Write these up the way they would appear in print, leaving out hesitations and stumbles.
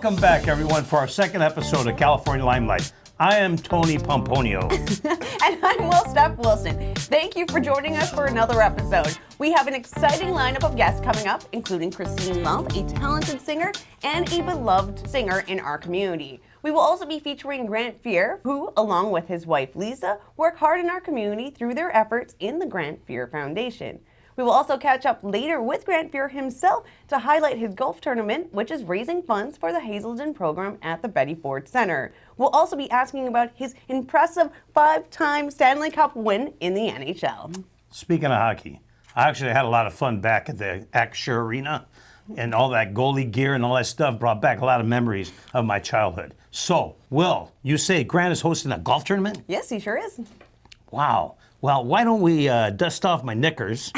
Welcome back, everyone, for our second episode of California Limelight. I am Tony Pomponio. And I'm Steph Wilson. Thank you for joining us for another episode. We have an exciting lineup of guests coming up, including Christine Love, a talented singer and a beloved singer in our community. We will also be featuring Grant Fuhr, who, along with his wife Lisa, work hard in our community through their efforts in the Grant Fuhr Foundation. We will also catch up later with Grant Fuhr himself to highlight his golf tournament, which is raising funds for the Hazelden program at the Betty Ford Center. We'll also be asking about his impressive 5-time Stanley Cup win in the NHL. Speaking of hockey, I actually had a lot of fun back at the Acrisure Arena, and all that goalie gear and all that stuff brought back a lot of memories of my childhood. So, Will, you say Grant is hosting a golf tournament? Yes, he sure is. Wow. Well, why don't we dust off my knickers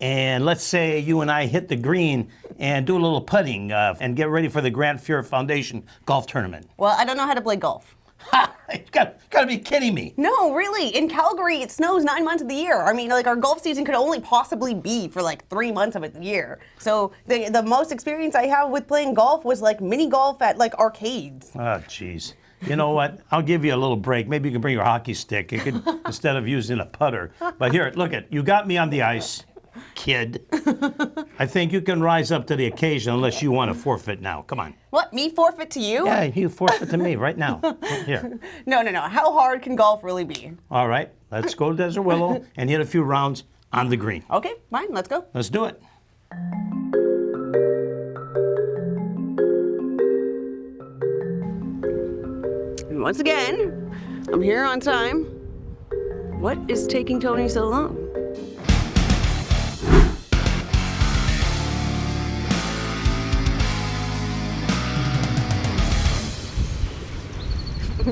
and let's say you and I hit the green and do a little putting and get ready for the Grant Fuhr Foundation golf tournament. Well, I don't know how to play golf. Ha! You gotta be kidding me. No, really. In Calgary, it snows 9 months of the year. I mean, our golf season could only possibly be for 3 months of the year. So the most experience I have with playing golf was mini golf at arcades. Oh, jeez. You know what? I'll give you a little break. Maybe you can bring your hockey stick. You could instead of using a putter. But here, look you got me on the ice, kid. I think you can rise up to the occasion unless you want to forfeit now. Come on. What, me forfeit to you? Yeah, you forfeit to me right now. Here. No. How hard can golf really be? All right, let's go to Desert Willow and hit a few rounds on the green. Okay, fine, let's go. Let's do it. And once again, I'm here on time. What is taking Tony so long?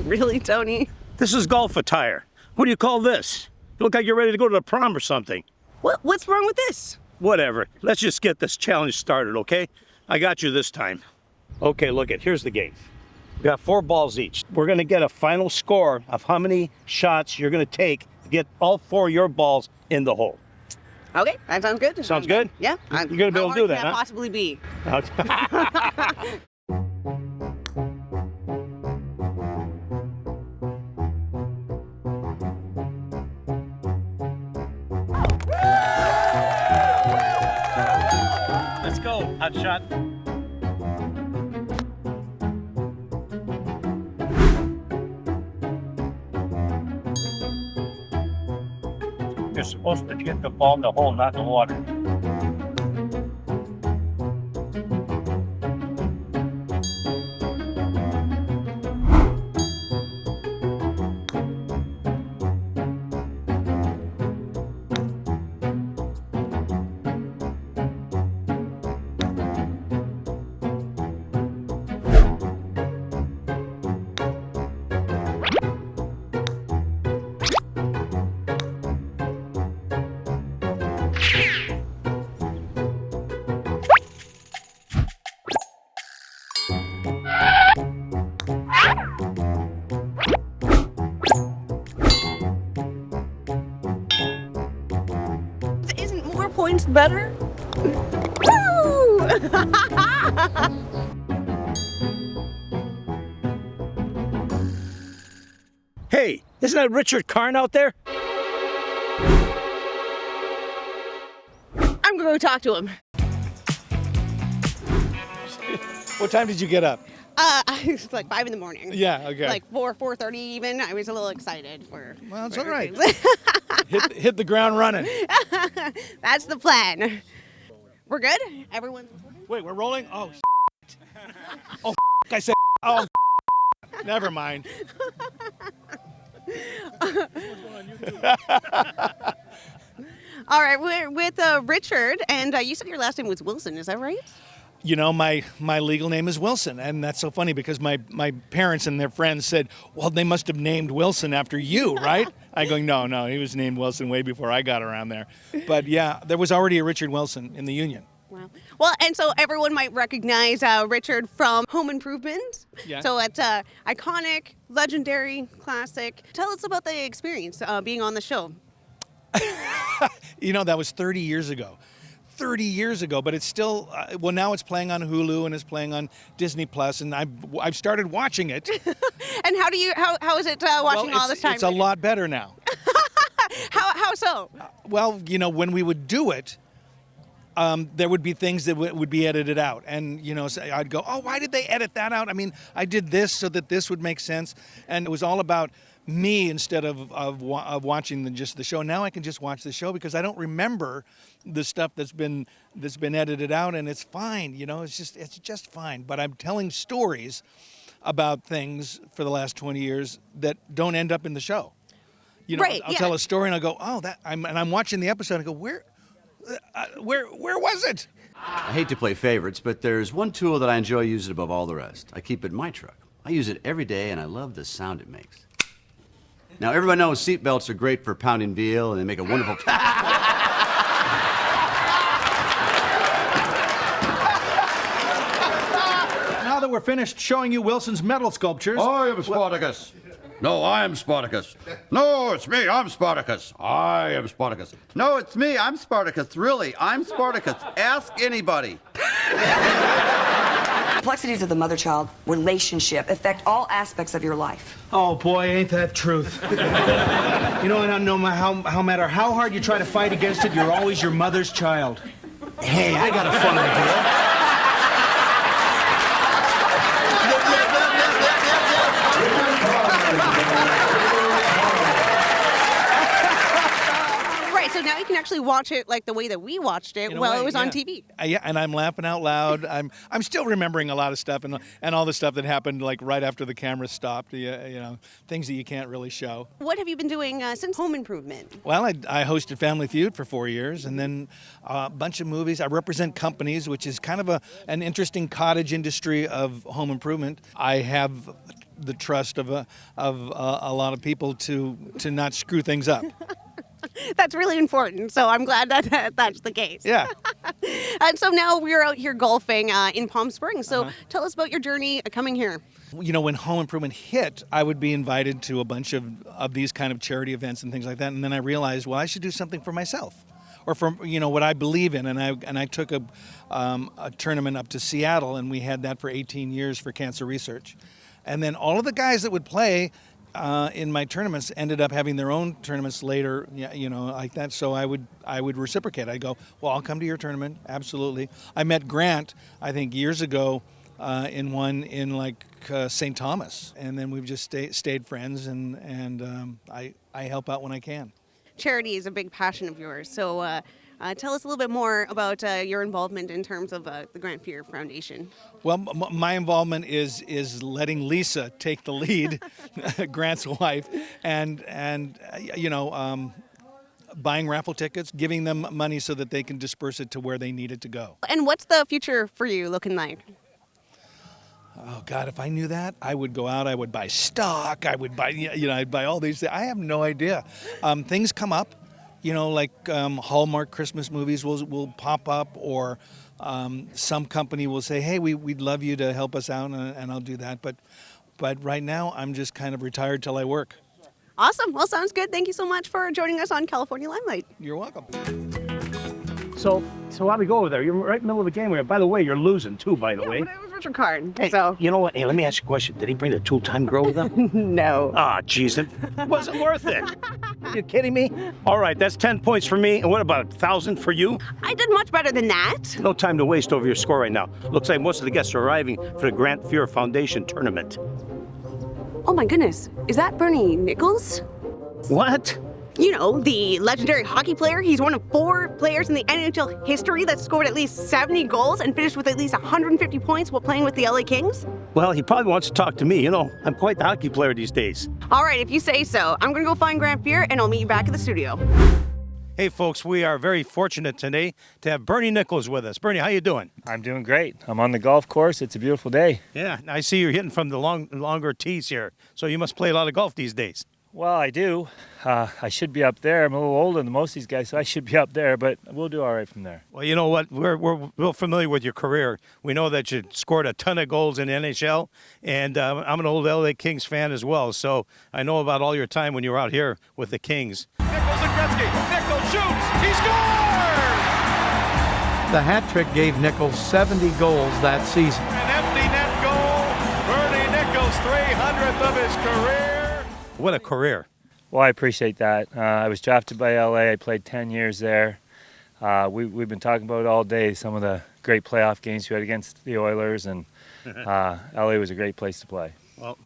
Really, Tony? This is golf attire. What do you call this? You look like you're ready to go to the prom or something. What's wrong with this? Whatever. Let's just get this challenge started, okay? I got you this time. Okay, here's the game. We got 4 balls each. We're gonna get a final score of how many shots you're gonna take to get all 4 of your balls in the hole. Okay, that sounds good. Sounds good? Yeah. You're gonna be able to do that, How hard huh? can that possibly be? Let's go, hot shot. You're supposed to get the ball in the hole, not the water. Isn't more points better? Woo! Hey, isn't that Richard Karn out there? I'm gonna go talk to him. What time did you get up? It's 5 in the morning. Yeah, okay. 4:30 even. I was a little excited for. Well, it's all right. hit the ground running. That's the plan. We're good? Everyone's. Wait, we're rolling? Oh, oh, I said, oh, never mind. All right, we're with Richard, and you said your last name was Wilson, is that right? You know, my legal name is Wilson, and that's so funny because my parents and their friends said, well, they must have named Wilson after you, right? I go, no, he was named Wilson way before I got around there. But yeah, there was already a Richard Wilson in the Union. Wow. Well, and so everyone might recognize Richard from Home Improvement. Yeah. So it's iconic, legendary, classic. Tell us about the experience being on the show. You know, that was 30 years ago. 30 years ago, but it's still, well, now it's playing on Hulu and it's playing on Disney Plus, and I've started watching it. And how is it watching all this time? It's a lot better now. How so? Well, when we would do it, there would be things that would be edited out. And, so I'd go, oh, why did they edit that out? I mean, I did this so that this would make sense. And it was all about me instead of watching just the show. Now I can just watch the show because I don't remember the stuff that's been edited out, and it's fine. It's just fine. But I'm telling stories about things for the last 20 years that don't end up in the show. Right, I'll tell a story and I'll go, oh, I'm watching the episode and I go, where was it? I hate to play favorites, but there's one tool that I enjoy using above all the rest. I keep it in my truck. I use it every day, and I love the sound it makes. Now, everybody knows seat belts are great for pounding veal, and they make a wonderful... Now that we're finished showing you Wilson's metal sculptures... I am Spartacus. No, I am Spartacus. No, it's me. I'm Spartacus. I am Spartacus. No, it's me. I'm Spartacus. Really, I'm Spartacus. Ask anybody. Complexities of the mother-child relationship affect all aspects of your life. Oh, boy, ain't that truth. I don't know how matter how hard you try to fight against it, you're always your mother's child. Hey, I got a fun idea. So now you can actually watch it like the way that we watched it while it was on TV. Yeah, and I'm laughing out loud. I'm still remembering a lot of stuff and all the stuff that happened like right after the camera stopped. Things that you can't really show. What have you been doing since Home Improvement? Well, I hosted Family Feud for 4 years, and then a bunch of movies. I represent companies, which is kind of an interesting cottage industry of home improvement. I have the trust of a lot of people to not screw things up. That's really important, so I'm glad that that's the case. Yeah. And so now we're out here golfing in Palm Springs. So tell us about your journey coming here. When Home Improvement hit, I would be invited to a bunch of these kind of charity events and things like that. And then I realized, well, I should do something for myself or for, what I believe in. And I took a tournament up to Seattle, and we had that for 18 years for cancer research. And then all of the guys that would play in my tournaments ended up having their own tournaments later, like that. So I would reciprocate. I'd go, well, I'll come to your tournament. Absolutely. I met Grant, I think, years ago in one in St. Thomas. And then we've just stayed friends, and I help out when I can. Charity is a big passion of yours. So tell us a little bit more about your involvement in terms of the Grant Fuhr Foundation. Well, my involvement is letting Lisa take the lead, Grant's wife, and buying raffle tickets, giving them money so that they can disperse it to where they need it to go. And what's the future for you looking like? Oh God, if I knew that, I would go out, I would buy stock, I would buy, I'd buy all these things. I have no idea. Things come up. Hallmark Christmas movies will pop up, or some company will say, hey, we'd love you to help us out, and I'll do that. But right now, I'm just kind of retired till I work. Awesome. Well, sounds good. Thank you so much for joining us on California Limelight. You're welcome. So how'd we go over there? You're right in the middle of the game. By the way, you're losing too, by the way. But it was Richard Karn. Hey, so. you know what? Hey, let me ask you a question. Did he bring the two-time girl with him? No. Ah, jeez, it wasn't worth it. Are you kidding me? All right, that's 10 points for me. And what about 1,000 for you? I did much better than that. No time to waste over your score right now. Looks like most of the guests are arriving for the Grant Fuhr Foundation tournament. Oh my goodness. Is that Bernie Nichols? What? The legendary hockey player. He's one of 4 players in the NHL history that scored at least 70 goals and finished with at least 150 points while playing with the LA Kings. Well, he probably wants to talk to me. I'm quite the hockey player these days. All right, if you say so. I'm going to go find Grant Fuhr, and I'll meet you back at the studio. Hey, folks, we are very fortunate today to have Bernie Nichols with us. Bernie, how you doing? I'm doing great. I'm on the golf course. It's a beautiful day. Yeah, I see you're hitting from the longer tees here, so you must play a lot of golf these days. Well, I do. I should be up there. I'm a little older than most of these guys, so I should be up there, but we'll do all right from there. Well, you know what? We're real familiar with your career. We know that you scored a ton of goals in the NHL, and I'm an old LA Kings fan as well, so I know about all your time when you were out here with the Kings. Nichols and Gretzky. Nichols shoots. He scores! The hat trick gave Nichols 70 goals that season. An empty net goal. Bernie Nichols, 300th of his career. What a career. Well, I appreciate that. I was drafted by LA. I played 10 years there. We've been talking about it all day, some of the great playoff games we had against the Oilers, and LA was a great place to play.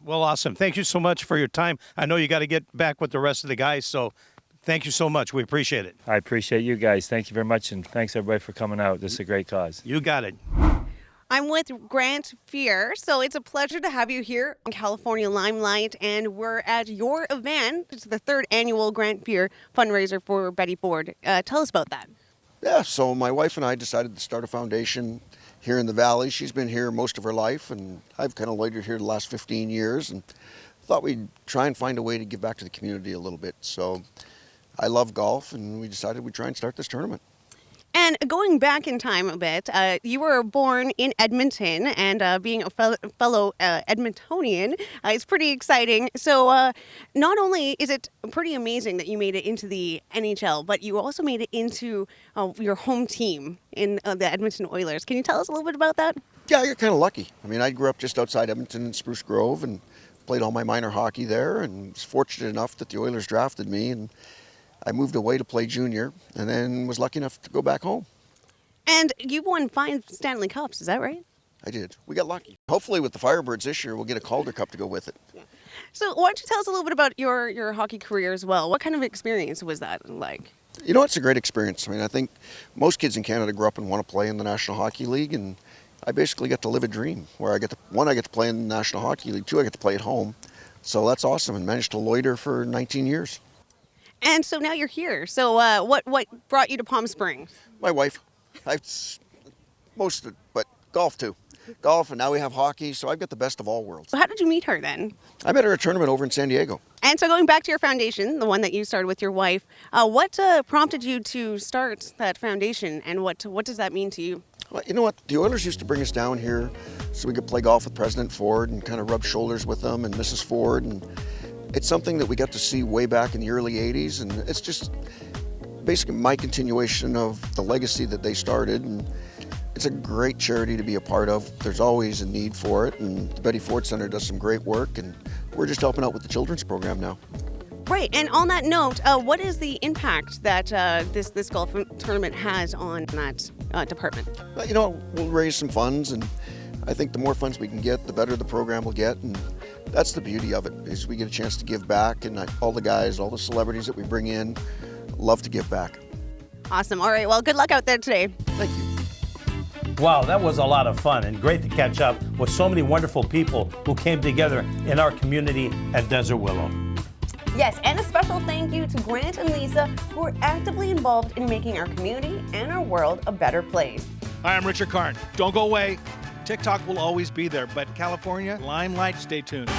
Well, awesome. Thank you so much for your time. I know you got to get back with the rest of the guys, so thank you so much. We appreciate it. I appreciate you guys. Thank you very much, and thanks everybody for coming out. This is a great cause. You got it. I'm with Grant Fuhr, so it's a pleasure to have you here on California Limelight, and we're at your event. It's the 3rd annual Grant Fuhr fundraiser for Betty Ford. Tell us about that. Yeah, so my wife and I decided to start a foundation here in the Valley. She's been here most of her life, and I've kind of loitered here the last 15 years, and thought we'd try and find a way to give back to the community a little bit. So I love golf, and we decided we'd try and start this tournament. And going back in time a bit, you were born in Edmonton, and being a fellow Edmontonian is pretty exciting. So not only is it pretty amazing that you made it into the NHL, but you also made it into your home team in the Edmonton Oilers. Can you tell us a little bit about that? Yeah, I got kind of lucky. I mean, I grew up just outside Edmonton in Spruce Grove and played all my minor hockey there, and was fortunate enough that the Oilers drafted me, and I moved away to play junior, and then was lucky enough to go back home. And you won 5 Stanley Cups, is that right? I did. We got lucky. Hopefully with the Firebirds this year, we'll get a Calder Cup to go with it. So why don't you tell us a little bit about your hockey career as well? What kind of experience was that like? You know, it's a great experience. I mean, I think most kids in Canada grow up and want to play in the National Hockey League, and I basically get to live a dream where I get to play in the National Hockey League, 2, I get to play at home. So that's awesome, and managed to loiter for 19 years. And so now you're here. So what brought you to Palm Springs? My wife. Most of it, but golf too. Golf, and now we have hockey, so I've got the best of all worlds. So how did you meet her then? I met her at a tournament over in San Diego. And so going back to your foundation, the one that you started with your wife, what prompted you to start that foundation, and what does that mean to you? Well, you know what? The Oilers used to bring us down here so we could play golf with President Ford and kind of rub shoulders with them and Mrs. Ford, and it's something that we got to see way back in the early 80s, and it's just basically my continuation of the legacy that they started, and it's a great charity to be a part of. There's always a need for it, and the Betty Ford Center does some great work, and we're just helping out with the children's program now. Right, and on that note, what is the impact that this golf tournament has on that department? You know, we'll raise some funds, and I think the more funds we can get, the better the program will get, and that's the beauty of it, is we get a chance to give back, and all the guys, all the celebrities that we bring in, love to give back. Awesome. All right, well, good luck out there today. Thank you. Wow, that was a lot of fun and great to catch up with so many wonderful people who came together in our community at Desert Willow. Yes, and a special thank you to Grant and Lisa, who are actively involved in making our community and our world a better place. Hi, I'm Richard Karn. Don't go away. TikTok will always be there, but California, Limelight, stay tuned.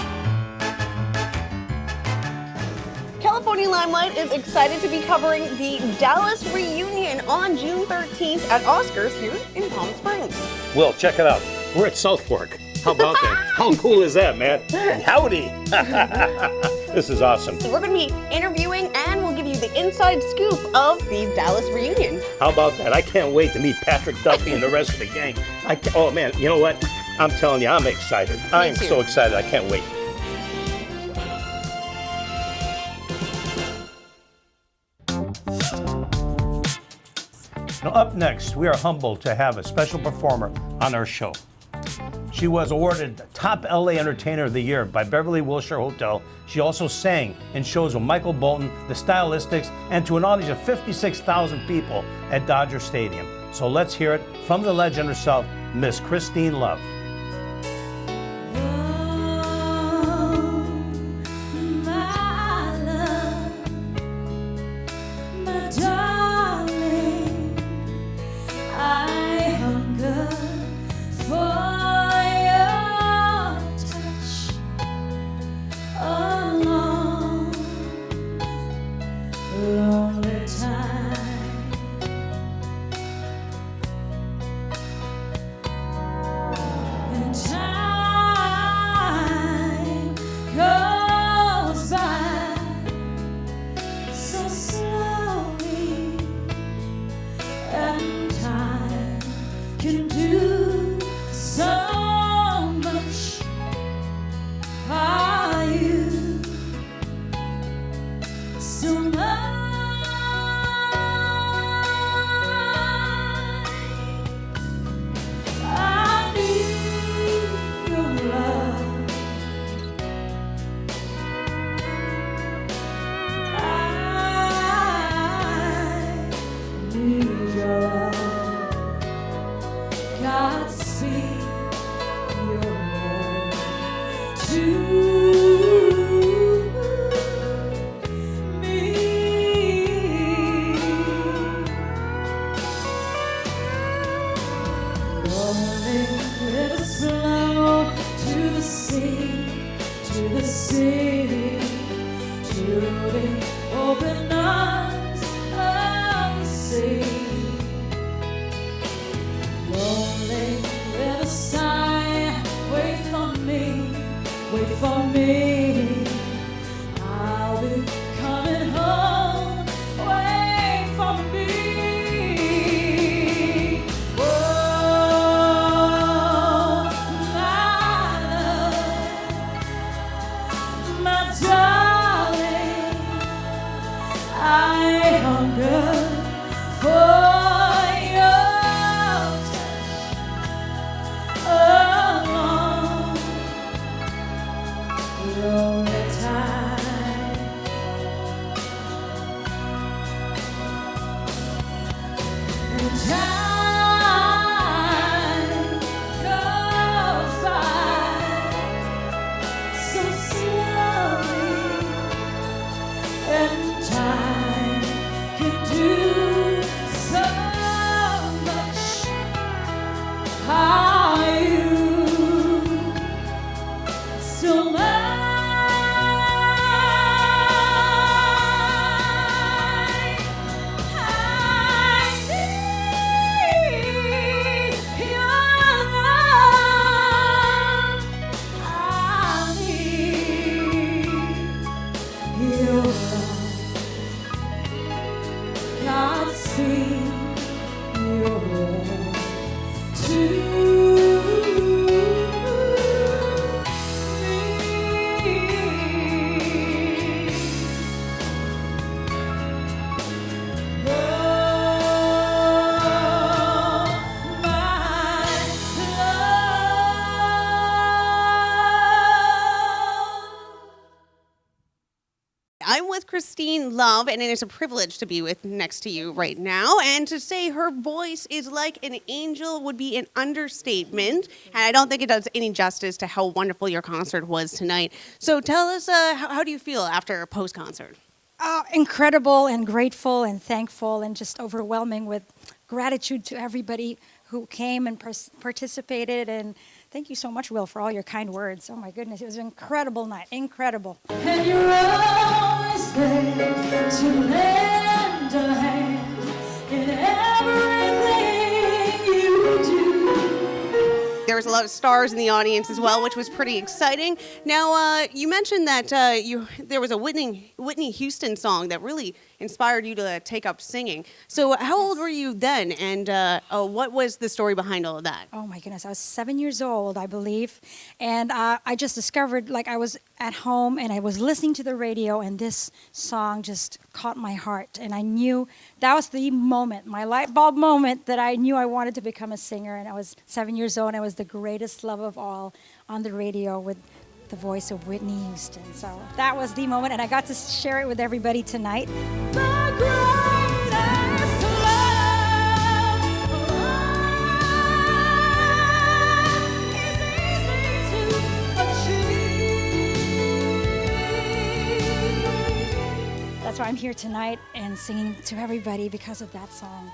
California Limelight is excited to be covering the Dallas reunion on June 13th at Oscars here in Palm Springs. Well, check it out. We're at South Fork. How about that? How cool is that, man? Howdy. This is awesome. We're going to be interviewing, and we'll give you the inside scoop of the Dallas reunion. How about that? I can't wait to meet Patrick Duffy and the rest of the gang. Oh, man, you know what? I'm telling you, I'm excited. I'm so excited. I can't wait. Now, up next, we are humbled to have a special performer on our show. She was awarded Top LA Entertainer of the Year by Beverly Wilshire Hotel. She also sang in shows with Michael Bolton, The Stylistics, and to an audience of 56,000 people at Dodger Stadium. So let's hear it from the legend herself, Miss Christine Love. I'm with Christine Love, and it is a privilege to be with next to you right now. And to say her voice is like an angel would be an understatement. And I don't think it does any justice to how wonderful your concert was tonight. So tell us, how do you feel after a post-concert? Incredible and grateful and thankful and just overwhelming with gratitude to everybody who came and participated. And thank you so much, Will, for all your kind words. Oh my goodness, it was an incredible night, incredible. And you're always there to lend a hand in everything you do. There was a lot of stars in the audience as well, which was pretty exciting. Now, you mentioned that there was a Whitney Houston song that really inspired you to take up singing. So how old were you then, and what was the story behind all of that? Oh my goodness, I was 7 years old, I believe, and I just discovered, like, I was at home and I was listening to the radio, and this song just caught my heart, and I knew that was the moment, my light bulb moment, that I knew I wanted to become a singer. And I was 7 years old, and I was the greatest love of all on the radio with the voice of Whitney Houston. So that was the moment, and I got to share it with everybody tonight. That's why I'm here tonight and singing to everybody because of that song.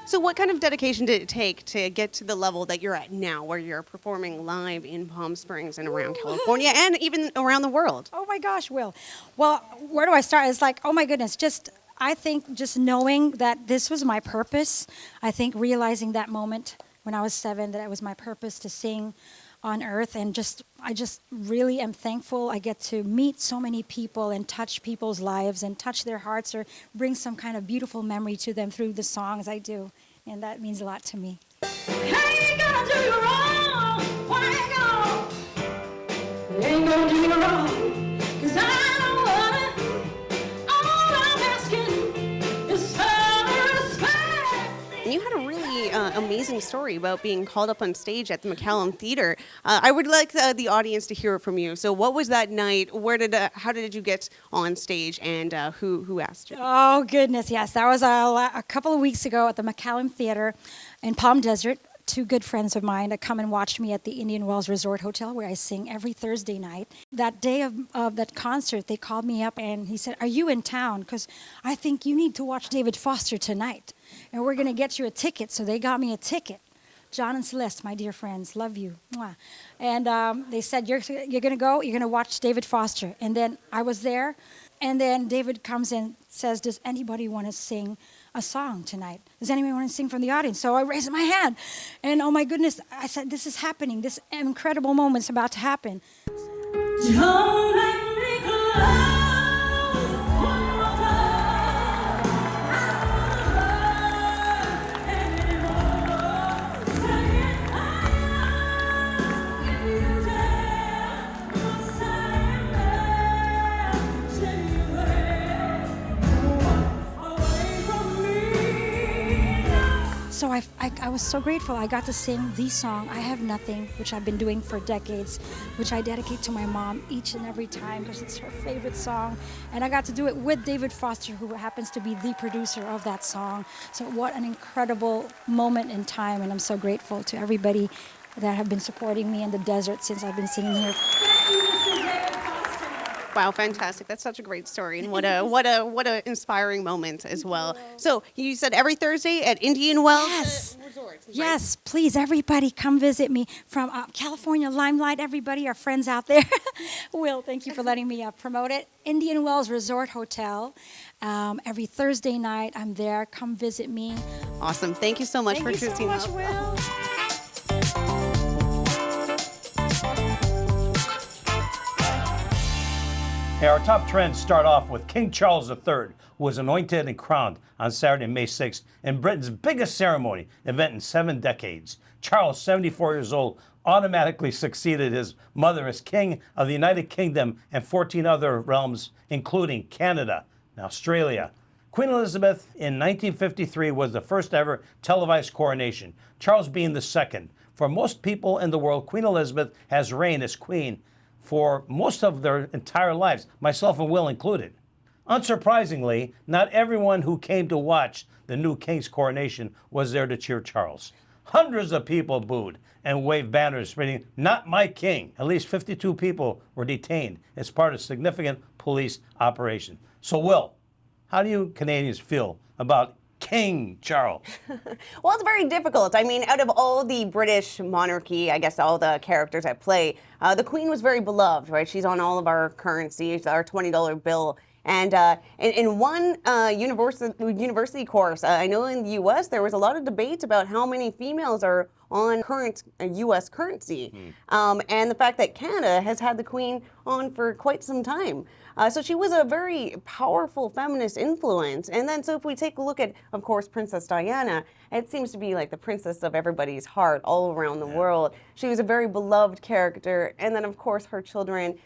So what kind of dedication did it take to get to the level that you're at now, where you're performing live in Palm Springs and around California and even around the world? Oh my gosh, Will. Well, where do I start? It's like, oh my goodness, I think just knowing that this was my purpose, I think realizing that moment when I was 7, that it was my purpose to sing on earth, and I just really am thankful I get to meet so many people and touch people's lives and touch their hearts or bring some kind of beautiful memory to them through the songs I do, and that means a lot to me. Ain't gonna do you wrong, why ain't gonna do you wrong, 'cause I know what, all I'm asking is some respect. And you had a really amazing story about being called up on stage at the McCallum Theater. I would like the audience to hear it from you. So what was that night? How did you get on stage, and who asked you? Oh goodness, yes. That was a couple of weeks ago at the McCallum Theater in Palm Desert. 2 good friends of mine that come and watch me at the Indian Wells Resort Hotel, where I sing every Thursday night. That day of that concert, they called me up and he said, "Are you in town? Because I think you need to watch David Foster tonight, and we're going to get you a ticket." So they got me a ticket. John and Celeste, my dear friends, love you. Mwah. And they said, you're going to go, you're going to watch David Foster. And then I was there, and then David comes in, says, "Does anybody want to sing a song tonight? Does anyone want to sing from the audience?" So I raised my hand, and oh my goodness, I said, this is happening. This incredible moment's about to happen. Don't make me close one more time. I don't anymore. Saying I am, if you dare, saying that, anyway. Away from me. So I was so grateful. I got to sing the song, "I Have Nothing," which I've been doing for decades, which I dedicate to my mom each and every time because it's her favorite song. And I got to do it with David Foster, who happens to be the producer of that song. So what an incredible moment in time, and I'm so grateful to everybody that have been supporting me in the desert since I've been singing here. Wow, fantastic! That's such a great story, and what a inspiring moment as well. So you said every Thursday at Indian Wells Resort. Right? Yes, please, everybody, come visit me from California, Limelight. Everybody, our friends out there. Will, thank you for letting me promote it. Indian Wells Resort Hotel. Every Thursday night, I'm there. Come visit me. Awesome! Thank you so much for choosing us. Thank you so much, Will. Hey, our top trends start off with King Charles III, who was anointed and crowned on Saturday, May 6th, in Britain's biggest ceremony event in 7 decades. Charles, 74 years old, automatically succeeded his mother as King of the United Kingdom and 14 other realms, including Canada and Australia. Queen Elizabeth in 1953 was the first ever televised coronation, Charles being the second. For most people in the world, Queen Elizabeth has reigned as queen for most of their entire lives, myself and Will included. Unsurprisingly, not everyone who came to watch the new king's coronation was there to cheer Charles. Hundreds of people booed and waved banners reading, "Not my king." At least 52 people were detained as part of a significant police operation. So, Will, how do you Canadians feel about King Charles? Well, it's very difficult. I mean, out of all the British monarchy, I guess all the characters at play, the Queen was very beloved, right? She's on all of our currency, our $20 bill. And in one university course, I know in the U.S. there was a lot of debate about how many females are on current U.S. currency, and the fact that Canada has had the Queen on for quite some time. So she was a very powerful feminist influence. And then so if we take a look at, of course, Princess Diana, it seems to be like the princess of everybody's heart all around the world. She was a very beloved character. And then, of course, her children,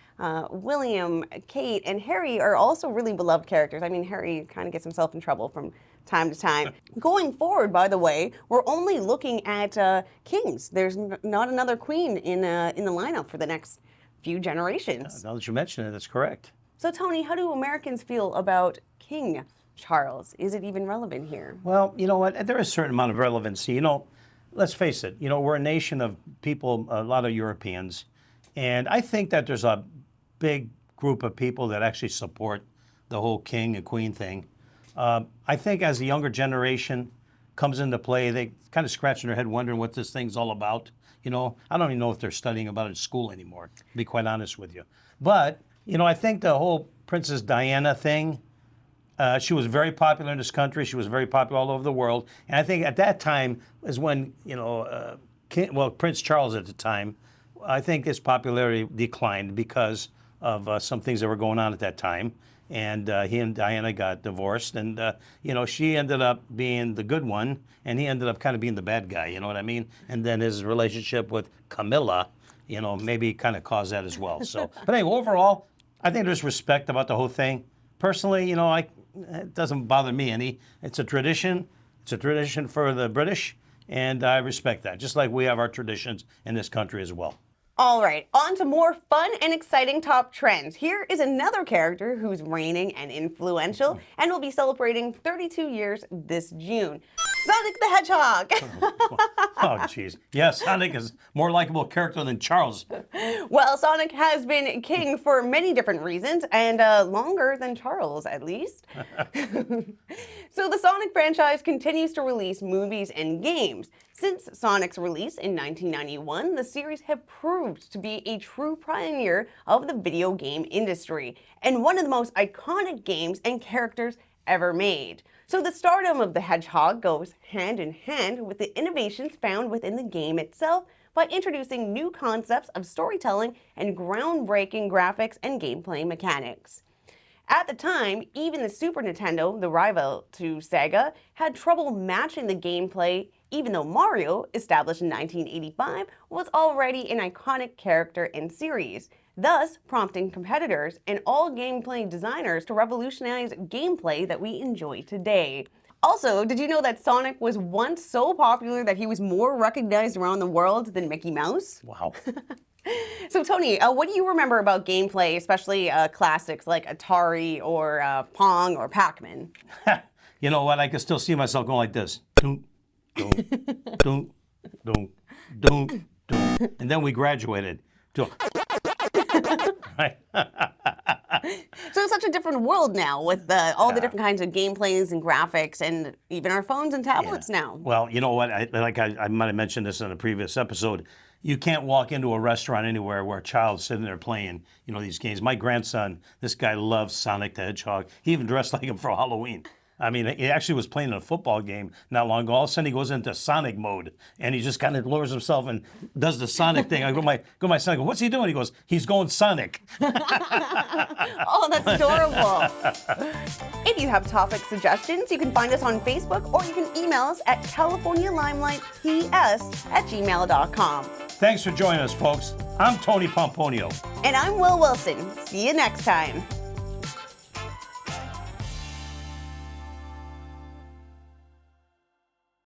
William, Kate, and Harry are also really beloved characters. I mean, Harry kind of gets himself in trouble from time to time. Going forward, by the way, we're only looking at kings. There's not another queen in the lineup for the next few generations. Now that you mention it, that's correct. So, Tony, how do Americans feel about King Charles? Is it even relevant here? Well, you know what? There is a certain amount of relevancy. You know, let's face it. You know, we're a nation of people, a lot of Europeans, and I think that there's a big group of people that actually support the whole king and queen thing. I think as the younger generation comes into play, they kind of scratching their head wondering what this thing's all about. You know, I don't even know if they're studying about it in school anymore, to be quite honest with you. But you know, I think the whole Princess Diana thing, she was very popular in this country. She was very popular all over the world. And I think at that time is when, you know, Prince Charles at the time, I think his popularity declined because of some things that were going on at that time. And he and Diana got divorced. And, you know, she ended up being the good one, and he ended up kind of being the bad guy, you know what I mean? And then his relationship with Camilla, you know, maybe kind of caused that as well. So, but anyway, overall, I think there's respect about the whole thing. Personally, you know, it doesn't bother me any. It's a tradition. It's a tradition for the British, and I respect that, just like we have our traditions in this country as well. All right, on to more fun and exciting top trends. Here is another character who's reigning and influential and will be celebrating 32 years this June. Sonic the Hedgehog. Oh, jeez. Yes, Sonic is more likable character than Charles. Well, Sonic has been king for many different reasons, and longer than Charles, at least. So the Sonic franchise continues to release movies and games. Since Sonic's release in 1991, the series have proved to be a true pioneer of the video game industry, and one of the most iconic games and characters ever made. So the stardom of the Hedgehog goes hand in hand with the innovations found within the game itself by introducing new concepts of storytelling and groundbreaking graphics and gameplay mechanics. At the time, even the Super Nintendo, the rival to Sega, had trouble matching the gameplay, even though Mario, established in 1985, was already an iconic character and series, thus prompting competitors and all gameplay designers to revolutionize gameplay that we enjoy today. Also, did you know that Sonic was once so popular that he was more recognized around the world than Mickey Mouse? Wow. So, Tony, what do you remember about gameplay, especially classics like Atari or Pong or Pac-Man? You know what? I can still see myself going like this. Doom, doom, doom, doom, doom, doom. And then we graduated to right. So it's such a different world now with all the different kinds of gameplays and graphics and even our phones and tablets now. Well, you know what? I might have mentioned this in a previous episode. You can't walk into a restaurant anywhere where a child's sitting there playing, you know, these games. My grandson, this guy loves Sonic the Hedgehog. He even dressed like him for Halloween. I mean, he actually was playing in a football game not long ago. All of a sudden, he goes into Sonic mode, and he just kind of lowers himself and does the Sonic thing. I go to my son, I go, what's he doing? He goes, he's going Sonic. Oh, that's adorable. If you have topic suggestions, you can find us on Facebook, or you can email us at CaliforniaLimelightPS@gmail.com. Thanks for joining us, folks. I'm Tony Pomponio. And I'm Will Wilson. See you next time.